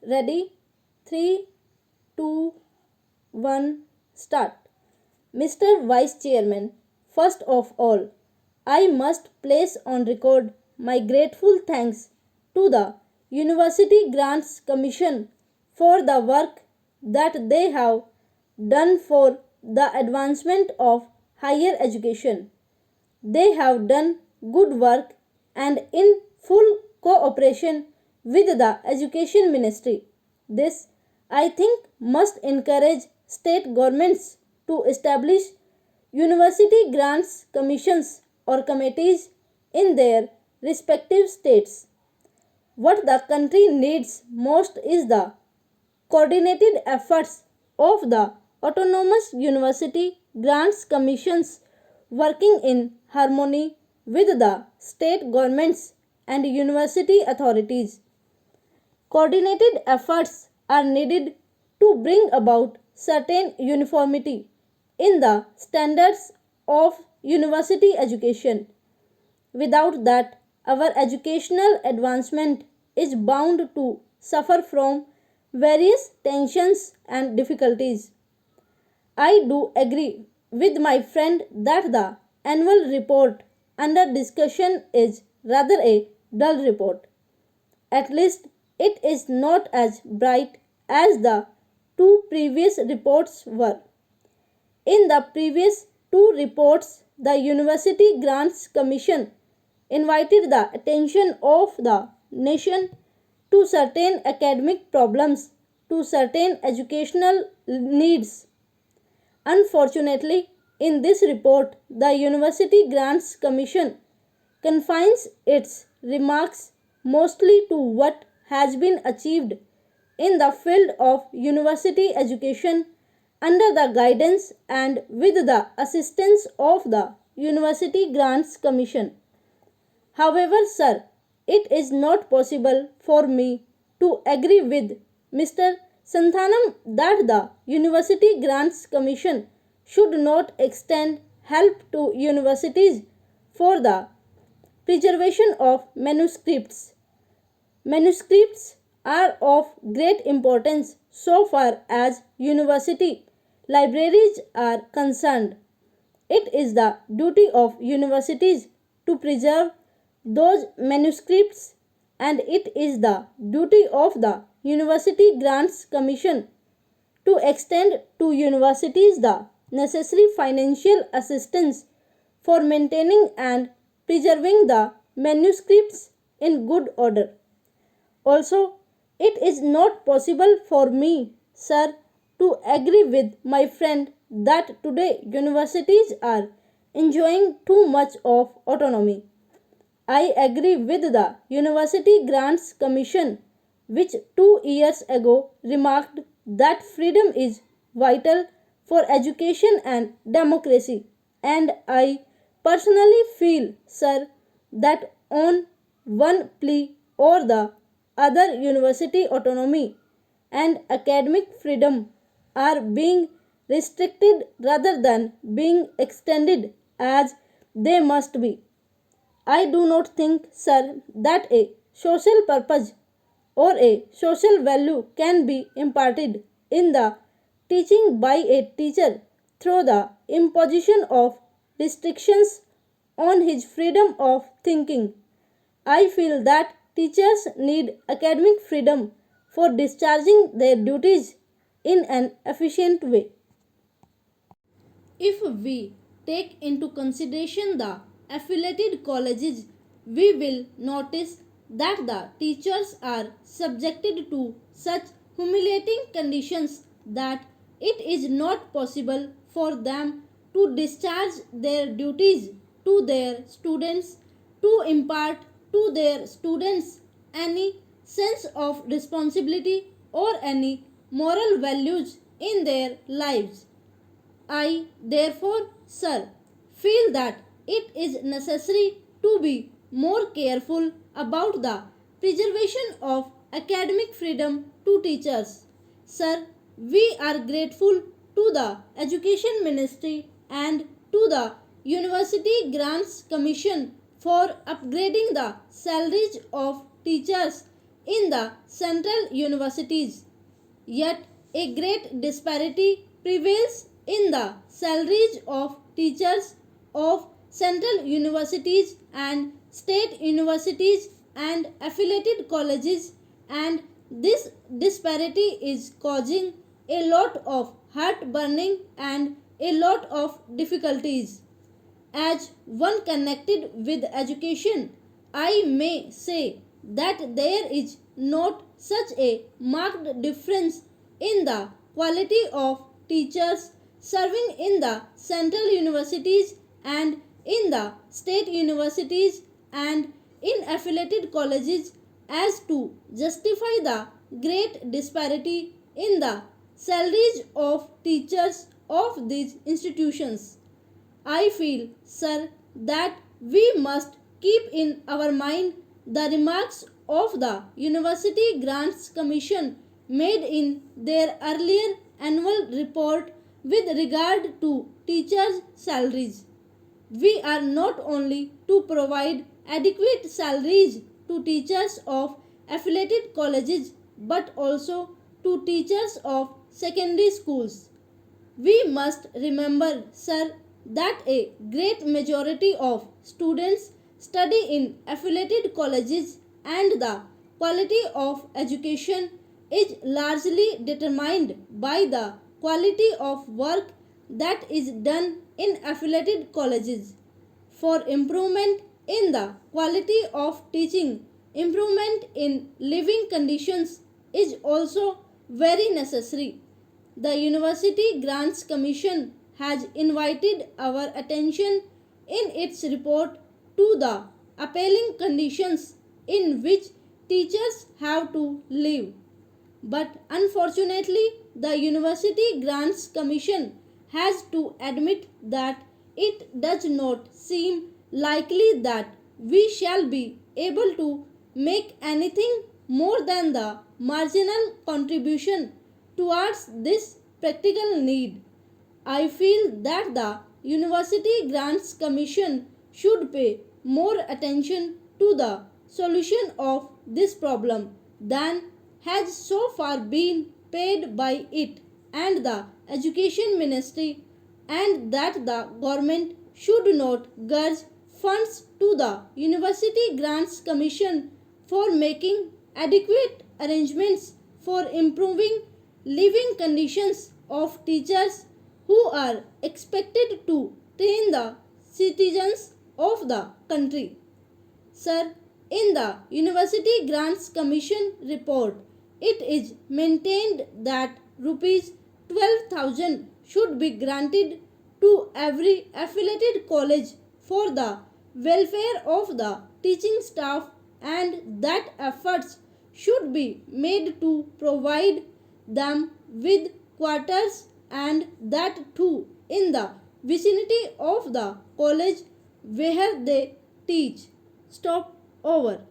Ready? 3, 2, 1, start. Mr. Vice Chairman, first of all, I must place on record my grateful thanks to the University Grants Commission for the work that they have done for the advancement of higher education. They have done good work and in full cooperation with the Education Ministry. This, I think, must encourage state governments to establish university grants commissions or committees in their respective states. What the country needs most is the coordinated efforts of the autonomous university grants commissions working in harmony with the state governments and university authorities. Coordinated efforts are needed to bring about certain uniformity in the standards of university education. Without that, our educational advancement is bound to suffer from various tensions and difficulties. I do agree with my friend that the annual report under discussion is rather a dull report. At least it is not as bright as the two previous reports were. In the previous two reports, the University Grants Commission invited the attention of the nation to certain academic problems, to certain educational needs. Unfortunately, in this report, the University Grants Commission confines its remarks mostly to what has been achieved in the field of university education under the guidance and with the assistance of the University Grants Commission. However, sir, it is not possible for me to agree with Mr. Santhanam that the University Grants Commission should not extend help to universities for the preservation of manuscripts. Manuscripts are of great importance so far as university libraries are concerned. It is the duty of universities to preserve those manuscripts, and it is the duty of the University Grants Commission to extend to universities the necessary financial assistance for maintaining and preserving the manuscripts in good order. Also, it is not possible for me, sir, to agree with my friend that today universities are enjoying too much of autonomy. I agree with the University Grants Commission, which 2 years ago remarked that freedom is vital for education and democracy, and I personally feel, sir, that on one plea or the other, university autonomy and academic freedom are being restricted rather than being extended as they must be. I do not think, sir, that a social purpose or a social value can be imparted in the teaching by a teacher through the imposition of restrictions on his freedom of thinking. I feel that teachers need academic freedom for discharging their duties in an efficient way. If we take into consideration the affiliated colleges, we will notice that the teachers are subjected to such humiliating conditions that it is not possible for them to discharge their duties to their students, to impart to their students any sense of responsibility or any moral values in their lives. I, therefore, sir, feel that it is necessary to be more careful about the preservation of academic freedom to teachers. Sir, we are grateful to the Education Ministry and to the University Grants Commission for upgrading the salaries of teachers in the central universities. Yet a great disparity prevails in the salaries of teachers of central universities and state universities and affiliated colleges, and this disparity is causing a lot of heartburning and a lot of difficulties. As one connected with education, I may say that there is not such a marked difference in the quality of teachers serving in the central universities and in the state universities and in affiliated colleges as to justify the great disparity in the salaries of teachers of these institutions. I feel, sir, that we must keep in our mind the remarks of the University Grants Commission made in their earlier annual report with regard to teachers' salaries. We are not only to provide adequate salaries to teachers of affiliated colleges but also to teachers of secondary schools. We must remember, sir, that a great majority of students study in affiliated colleges and the quality of education is largely determined by the quality of work that is done in affiliated colleges. For improvement in the quality of teaching, improvement in living conditions is also very necessary. The University Grants Commission has invited our attention in its report to the appalling conditions in which teachers have to live. But unfortunately, the University Grants Commission has to admit that it does not seem likely that we shall be able to make anything more than the marginal contribution towards this practical need. I feel that the University Grants Commission should pay more attention to the solution of this problem than has so far been paid by it and the Education Ministry, and that the government should not gurge funds to the University Grants Commission for making adequate arrangements for improving living conditions of teachers who are expected to train the citizens of the country. Sir, in the University Grants Commission report, it is maintained that rupees 12,000 should be granted to every affiliated college for the welfare of the teaching staff, and that efforts should be made to provide them with quarters, and that too in the vicinity of the college where they teach. Stop over.